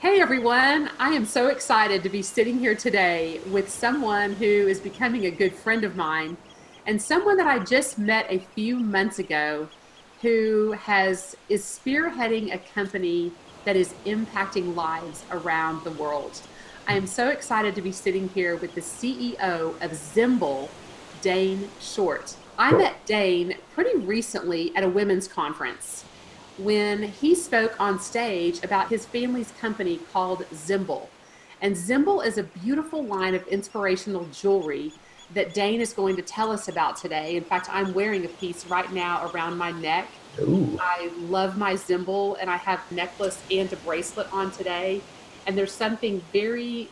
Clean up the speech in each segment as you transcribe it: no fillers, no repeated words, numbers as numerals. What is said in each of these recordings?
Hey everyone, I am so excited to be sitting here today with someone who is becoming a good friend of mine and someone that I just met a few months ago who is spearheading a company that is impacting lives around the world. I am so excited to be sitting here with the CEO of Zymbol, Dane Short. I Cool. met Dane pretty recently at a women's conference when he spoke on stage about his family's company called Zymbol. And Zymbol is a beautiful line of inspirational jewelry that Dane is going to tell us about today. In fact, I'm wearing a piece right now around my neck. Ooh. I love my Zymbol and I have a necklace and a bracelet on today. And there's a very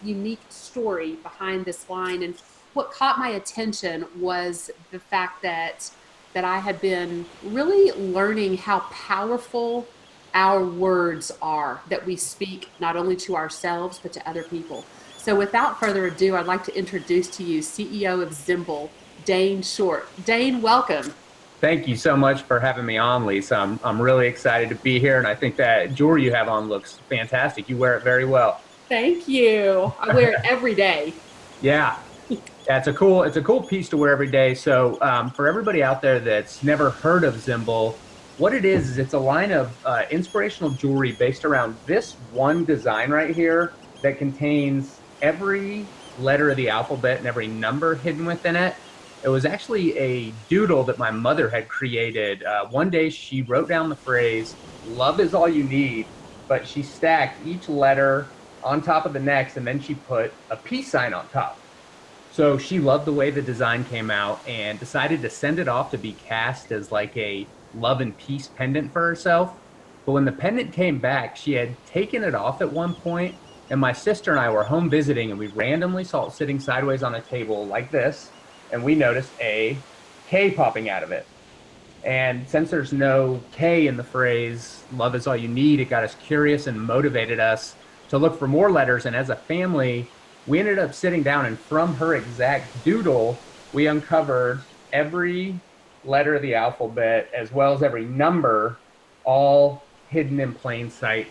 unique story behind this line. And what caught my attention was the fact that I had been really learning how powerful our words are that we speak not only to ourselves but to other people. So without further ado, I'd like to introduce to you CEO of Zymbol, Dane Short. Dane, welcome. Thank you so much for having me on, Lisa. I'm really excited to be here, and I think that jewelry you have on looks fantastic. You wear it very well. Thank you. I wear it every day. Yeah, it's a cool piece to wear every day. So for everybody out there that's never heard of Zymbol, what it is it's a line of inspirational jewelry based around this one design right here that contains every letter of the alphabet and every number hidden within it. It was actually a doodle that my mother had created. One day she wrote down the phrase, "Love is all you need," but she stacked each letter on top of the next, and then she put a peace sign on top. So she loved the way the design came out and decided to send it off to be cast as like a love and peace pendant for herself. But when the pendant came back, she had taken it off at one point, and my sister and I were home visiting, and we randomly saw it sitting sideways on a table like this, and we noticed a K popping out of it. And since there's no K in the phrase, love is all you need, it got us curious and motivated us to look for more letters. And as a family, we ended up sitting down, and from her exact doodle, we uncovered every letter of the alphabet as well as every number, all hidden in plain sight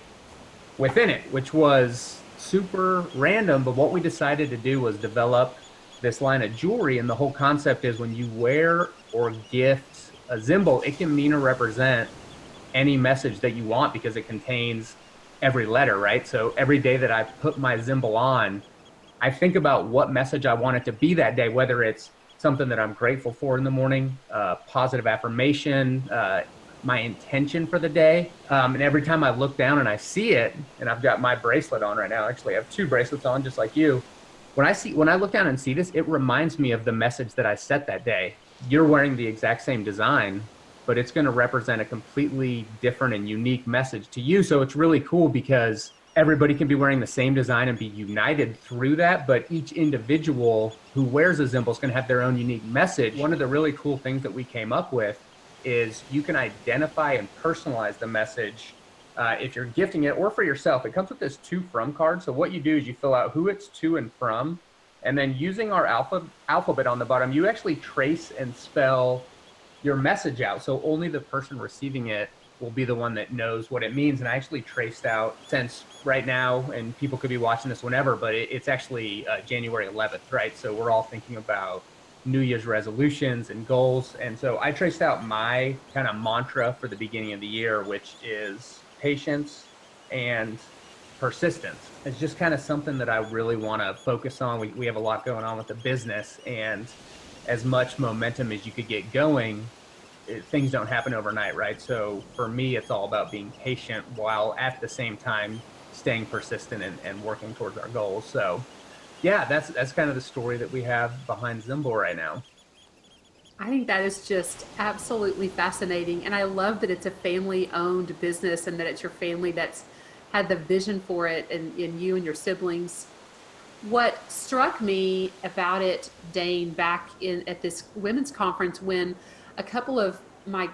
within it, which was super random. But what we decided to do was develop this line of jewelry. And the whole concept is when you wear or gift a symbol, it can mean or represent any message that you want because it contains every letter, right? So every day that I put my symbol on, I think about what message I want it to be that day, whether it's something that I'm grateful for in the morning, positive affirmation, my intention for the day. And every time I look down and I see it, and I've got my bracelet on right now, actually, I have two bracelets on just like you. When I look down and see this, it reminds me of the message that I set that day. You're wearing the exact same design, but it's going to represent a completely different and unique message to you. So it's really cool because everybody can be wearing the same design and be united through that, but each individual who wears a symbol is going to have their own unique message. One of the really cool things that we came up with is you can identify and personalize the message if you're gifting it or for yourself. It comes with this to from card. So what you do is you fill out who it's to and from, and then using our alphabet on the bottom, you actually trace and spell your message out. So only the person receiving it will be the one that knows what it means. And I actually traced out, since right now, and people could be watching this whenever, but it's actually January 11th, right? So we're all thinking about New Year's resolutions and goals. And so I traced out my kind of mantra for the beginning of the year, which is patience and persistence. It's just kind of something that I really want to focus on. We have a lot going on with the business, and as much momentum as you could get going, things don't happen overnight, right? So for me, it's all about being patient while at the same time staying persistent and working towards our goals. So yeah, that's kind of the story that we have behind Zymbol right now. I think that is just absolutely fascinating. And I love that it's a family owned business and that it's your family that's had the vision for it and you and your siblings. What struck me about it, Dane, back in at this women's conference when a couple of my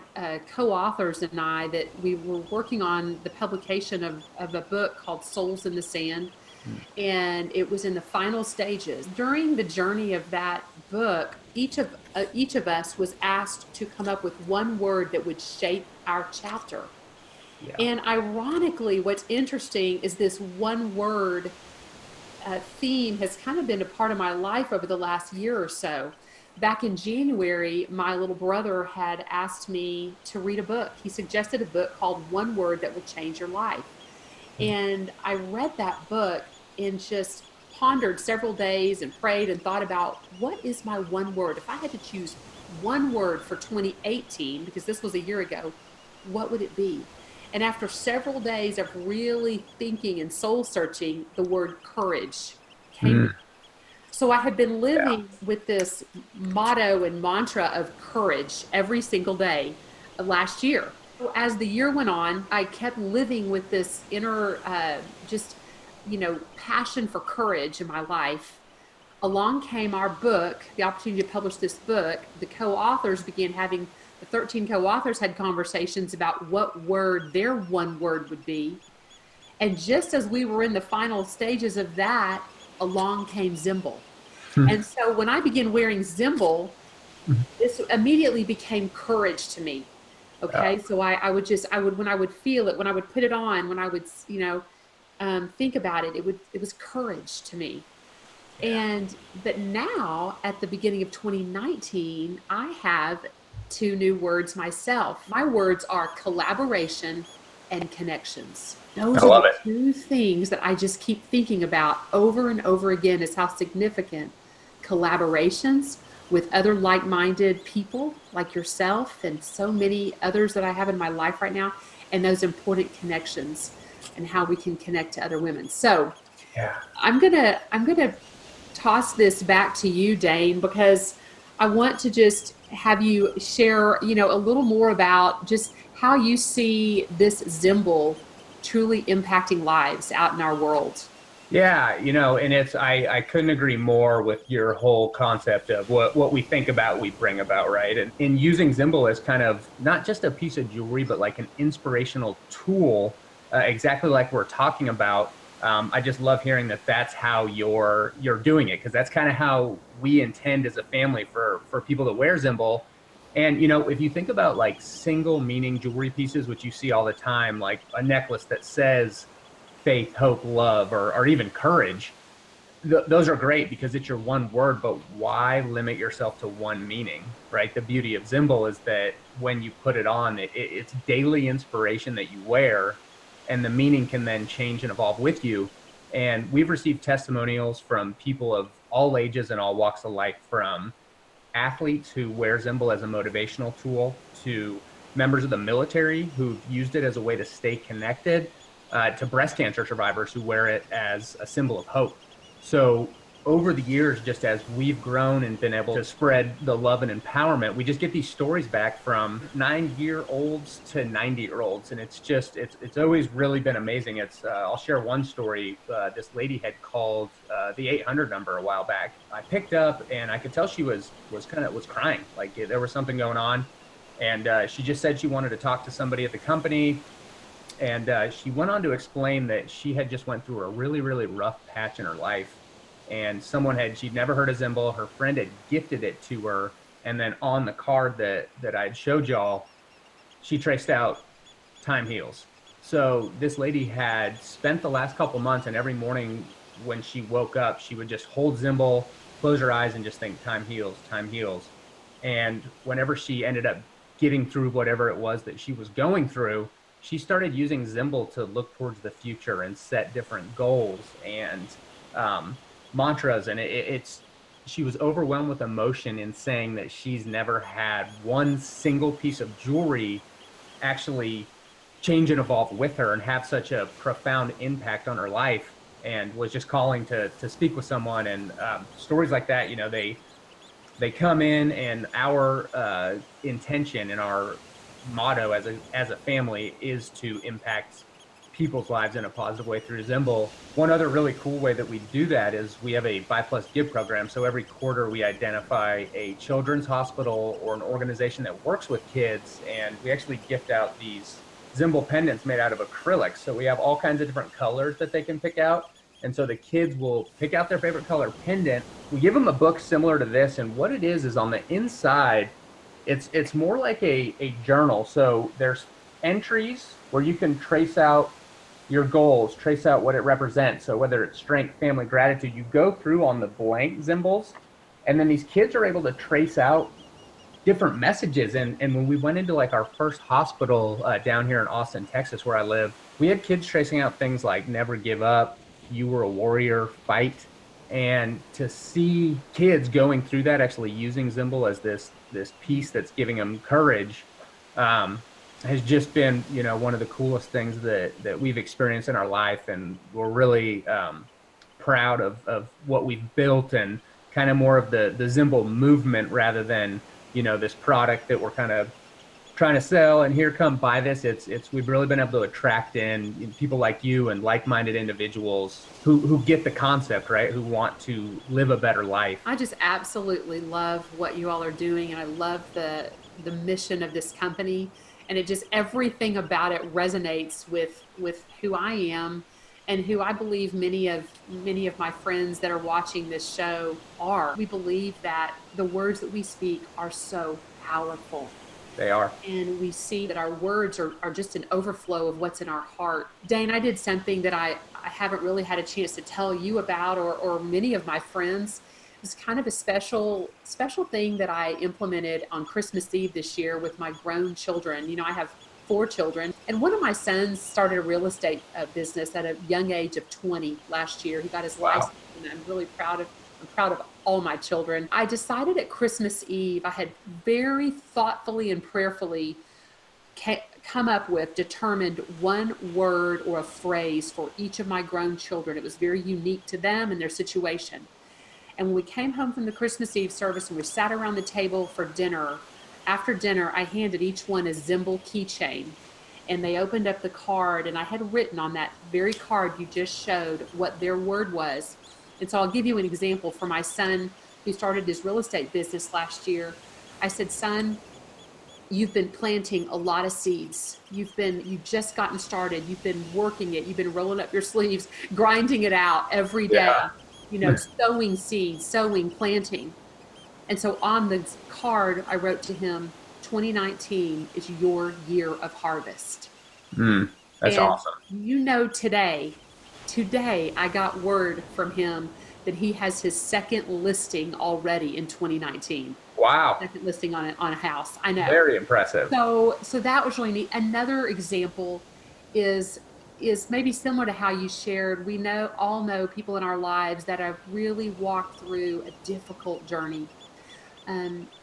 co-authors and I that we were working on the publication of a book called Souls in the Sand, Mm. and it was in the final stages. During the journey of that book, each of us was asked to come up with one word that would shape our chapter. Yeah. And ironically, what's interesting is this one word theme has kind of been a part of my life over the last year or so. Back in January, my little brother had asked me to read a book. He suggested a book called One Word That Will Change Your Life. And I read that book and just pondered several days and prayed and thought about what is my one word? If I had to choose one word for 2018, because this was a year ago, what would it be? And after several days of really thinking and soul searching, the word courage came to Mm, me. So I had been yeah. living with this motto and mantra of courage every single day last year. As the year went on, I kept living with this inner, passion for courage in my life. Along came our book, the opportunity to publish this book. The co-authors began having, the 13 co-authors had conversations about what word their one word would be. And just as we were in the final stages of that, along came Zymbol. Mm, And so when I began wearing Zymbol, this immediately became courage to me. yeah. Okay. So when I would feel it, when I would put it on, when I would, think about it, it was courage to me. Yeah. But now at the beginning of 2019, I have two new words myself. My words are collaboration and connections. I Those are love the it. two things that I just keep thinking about over and over again is how significant collaborations with other like minded people like yourself and so many others that I have in my life right now, and those important connections and how we can connect to other women. So, Yeah. I'm gonna toss this back to you, Dane, because I want to just have you share, a little more about just how you see this Zymbol truly impacting lives out in our world. Yeah, and I couldn't agree more with your whole concept of what we think about, we bring about, right? And in using Zymbol as kind of not just a piece of jewelry, but like an inspirational tool, exactly like we're talking about. I just love hearing that that's how you're doing it, because that's kind of how we intend as a family for people to wear Zymbol. And if you think about like single meaning jewelry pieces, which you see all the time, like a necklace that says faith, hope, love, or even courage, those are great because it's your one word, but why limit yourself to one meaning, right? The beauty of Zymbol is that when you put it on, it's daily inspiration that you wear, and the meaning can then change and evolve with you. And we've received testimonials from people of all ages and all walks of life, from athletes who wear Zymbol as a motivational tool to members of the military who've used it as a way to stay connected, to breast cancer survivors who wear it as a symbol of hope. So over the years, just as we've grown and been able to spread the love and empowerment, we just get these stories back from 9-year-olds to 90-year-olds, and it's always really been amazing. I'll share one story. This lady had called the 800 number a while back. I picked up, and I could tell she was crying, like there was something going on, and she just said she wanted to talk to somebody at the company. And she went on to explain that she had just went through a really, really rough patch in her life. And she'd never heard of Zymbol. Her friend had gifted it to her. And then on the card that I had showed y'all, she traced out time heals. So this lady had spent the last couple months, and every morning when she woke up, she would just hold Zymbol, close her eyes, and just think time heals, time heals. And whenever she ended up getting through whatever it was that she was going through, she started using Zymbol to look towards the future and set different goals and um, mantras. And it's she was overwhelmed with emotion in saying that she's never had one single piece of jewelry actually change and evolve with her and have such a profound impact on her life, and was just calling to speak with someone. And stories like that, they come in, and our intention and our motto as a family is to impact people's lives in a positive way through Zymbol. One other really cool way that we do that is we have a Buy Plus Give program. So every quarter we identify a children's hospital or an organization that works with kids, and we actually gift out these Zymbol pendants made out of acrylics. So we have all kinds of different colors that they can pick out. And so the kids will pick out their favorite color pendant. We give them a book similar to this, and what it is on the inside, it's more like a journal. So there's entries where you can trace out your goals, trace out what it represents. So whether it's strength, family, gratitude, you go through on the blank symbols, and then these kids are able to trace out different messages. And when we went into like our first hospital down here in Austin, Texas, where I live, we had kids tracing out things like never give up, you were a warrior, fight. And to see kids going through that, actually using Zymbol as this piece that's giving them courage, has just been, one of the coolest things that we've experienced in our life. And we're really proud of what we've built, and kind of more of the Zymbol movement rather than, this product that we're kind of trying to sell and here, come buy this. It's we've really been able to attract in people like you and like-minded individuals who get the concept, right? Who want to live a better life. I just absolutely love what you all are doing, and I love the mission of this company, and it just, everything about it resonates with who I am and who I believe many of my friends that are watching this show are. We believe that the words that we speak are so powerful. They are. And we see that our words are just an overflow of what's in our heart. Dane, I did something that I haven't really had a chance to tell you about, or many of my friends. It's kind of a special thing that I implemented on Christmas Eve this year with my grown children. I have 4 children, and one of my sons started a real estate business at a young age of 20 last year. He got his Wow. license, and I'm proud of all my children. I decided at Christmas Eve, I had very thoughtfully and prayerfully determined one word or a phrase for each of my grown children. It was very unique to them and their situation. And when we came home from the Christmas Eve service and we sat around the table for dinner, after dinner, I handed each one a Zymbol keychain. And they opened up the card, and I had written on that very card you just showed what their word was. And so I'll give you an example. For my son, who started his real estate business last year, I said, son, you've been planting a lot of seeds. You've just gotten started. You've been working it. You've been rolling up your sleeves, grinding it out every day, Yeah. sowing seeds, sowing, planting. And so on the card, I wrote to him, 2019 is your year of harvest. Mm, that's And awesome. today I got word from him that he has his second listing already in 2019. Wow. Second listing on a house. I know. Very impressive. So that was really neat. Another example is maybe similar to how you shared. We all know people in our lives that have really walked through a difficult journey.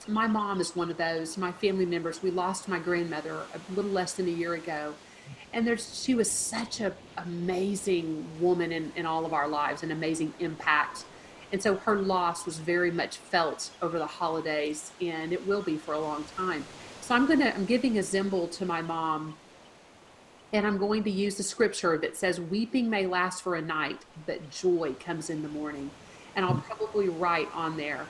My mom is one of those. My family members, we lost my grandmother a little less than a year ago. And she was such an amazing woman in all of our lives, an amazing impact. And so her loss was very much felt over the holidays, and it will be for a long time. So I'm giving a Zymbol to my mom, and I'm going to use the scripture that says, weeping may last for a night, but joy comes in the morning. And I'll probably write on there,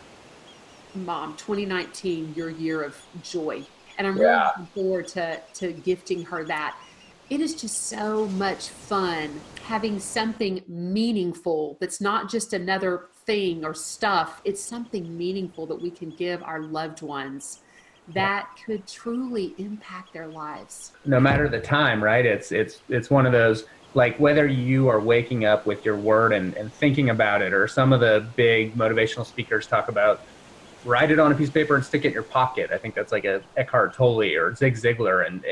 Mom, 2019, your year of joy. And I'm really Yeah. looking forward to gifting her that. It is just so much fun having something meaningful that's not just another thing or stuff. It's something meaningful that we can give our loved ones that could truly impact their lives. No matter the time, right? It's one of those, like, whether you are waking up with your word and thinking about it, or some of the big motivational speakers talk about write it on a piece of paper and stick it in your pocket. I think that's like a Eckhart Tolle or Zig Ziglar, and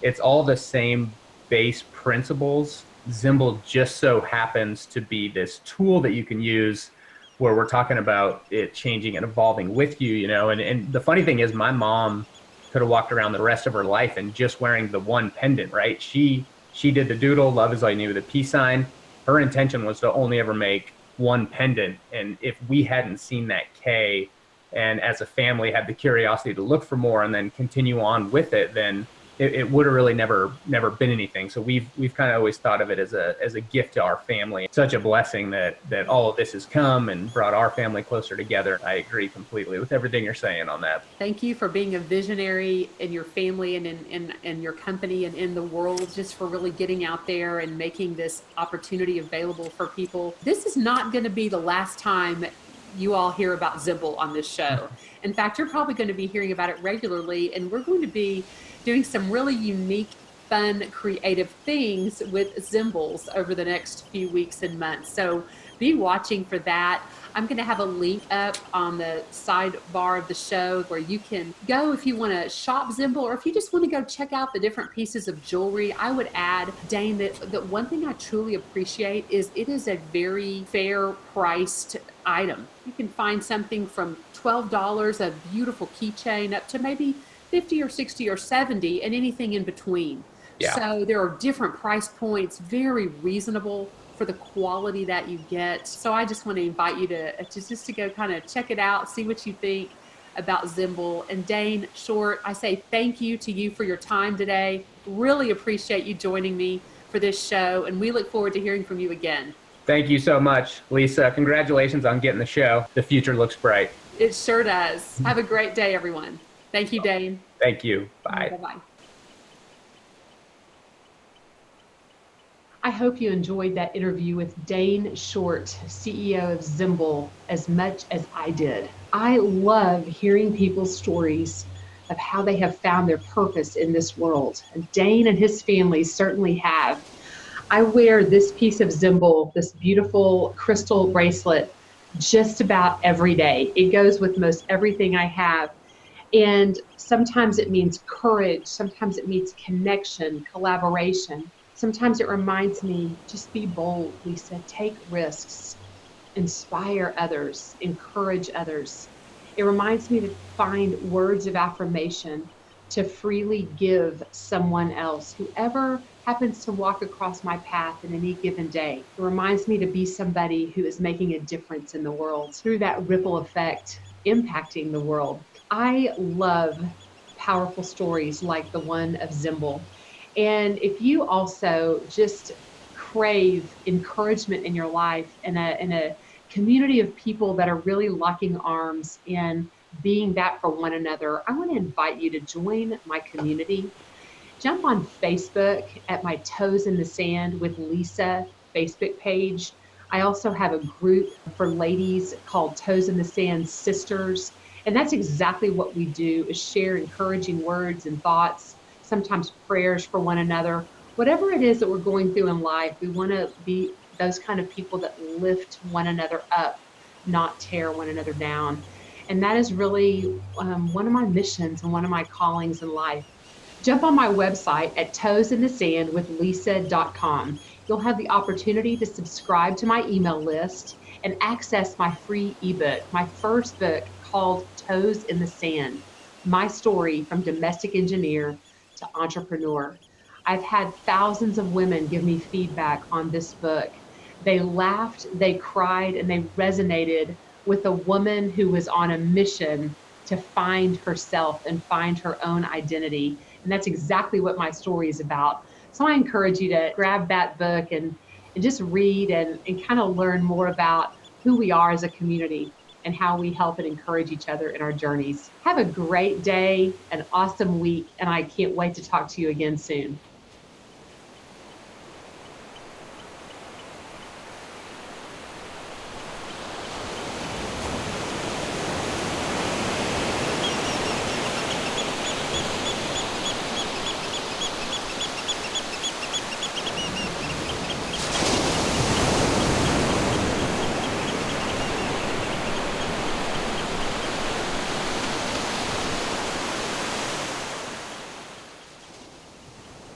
it's all the same base principles. Zymbol just so happens to be this tool that you can use, where we're talking about it changing and evolving with you, and the funny thing is, my mom could have walked around the rest of her life and just wearing the one pendant, right? She did the doodle, love is all you need, with a peace sign. Her intention was to only ever make one pendant. And if we hadn't seen that K, and as a family had the curiosity to look for more and then continue on with it, then it would have really never been anything. So we've kind of always thought of it as a gift to our family. It's such a blessing that all of this has come and brought our family closer together. I agree completely with everything you're saying on that. Thank you for being a visionary in your family and in your company and in the world, just for really getting out there and making this opportunity available for people. This is not going to be the last time you all hear about Zymbol on this show. In fact, you're probably going to be hearing about it regularly, and we're going to be doing some really unique, fun, creative things with Zymbols over the next few weeks and months. So be watching for that. I'm going to have a link up on the sidebar of the show where you can go if you want to shop Zymbol, or if you just want to go check out the different pieces of jewelry. I would add, Dane, that one thing I truly appreciate is it is a very fair priced item. You can find something from $12, a beautiful keychain, up to maybe 50 or 60 or 70, and anything in between. Yeah. So there are different price points, very reasonable for the quality that you get. So I just want to invite you to just to go kind of check it out, see what you think about Zymbol. And Dane Short, I say thank you to you for your time today. Really appreciate you joining me for this show, and we look forward to hearing from you again. Thank you so much, Lisa. Congratulations on getting the show. The future looks bright. It sure does. Have a great day, everyone. Thank you, Dane. Thank you. Bye. Bye-bye. I hope you enjoyed that interview with Dane Short, CEO of Zymbol, as much as I did. I love hearing people's stories of how they have found their purpose in this world. And Dane and his family certainly have. I wear this piece of Zymbol, this beautiful crystal bracelet, just about every day. It goes with most everything I have. And sometimes it means courage. Sometimes it means connection, collaboration. Sometimes it reminds me, just be bold, Lisa, take risks, inspire others, encourage others. It reminds me to find words of affirmation to freely give someone else, whoever happens to walk across my path in any given day. It reminds me to be somebody who is making a difference in the world through that ripple effect, impacting the world. I love powerful stories like the one of Zymbol. And if you also just crave encouragement in your life in a community of people that are really locking arms and being that for one another, I want to invite you to join my community. Jump on Facebook at my Toes in the Sand with Lisa Facebook page. I also have a group for ladies called Toes in the Sand Sisters. And that's exactly what we do, is share encouraging words and thoughts, sometimes prayers for one another. Whatever it is that we're going through in life, we want to be those kind of people that lift one another up, not tear one another down. And that is really one of my missions and one of my callings in life. Jump on my website at toesinthesandwithlisa.com. You'll have the opportunity to subscribe to my email list and access my free ebook, my first book called Toes in the Sand, my story from domestic engineer to entrepreneur. I've had thousands of women give me feedback on this book. They laughed, they cried, and they resonated with a woman who was on a mission to find herself and find her own identity. And that's exactly what my story is about. So I encourage you to grab that book and just read and kind of learn more about who we are as a community and how we help and encourage each other in our journeys. Have a great day, an awesome week, and I can't wait to talk to you again soon.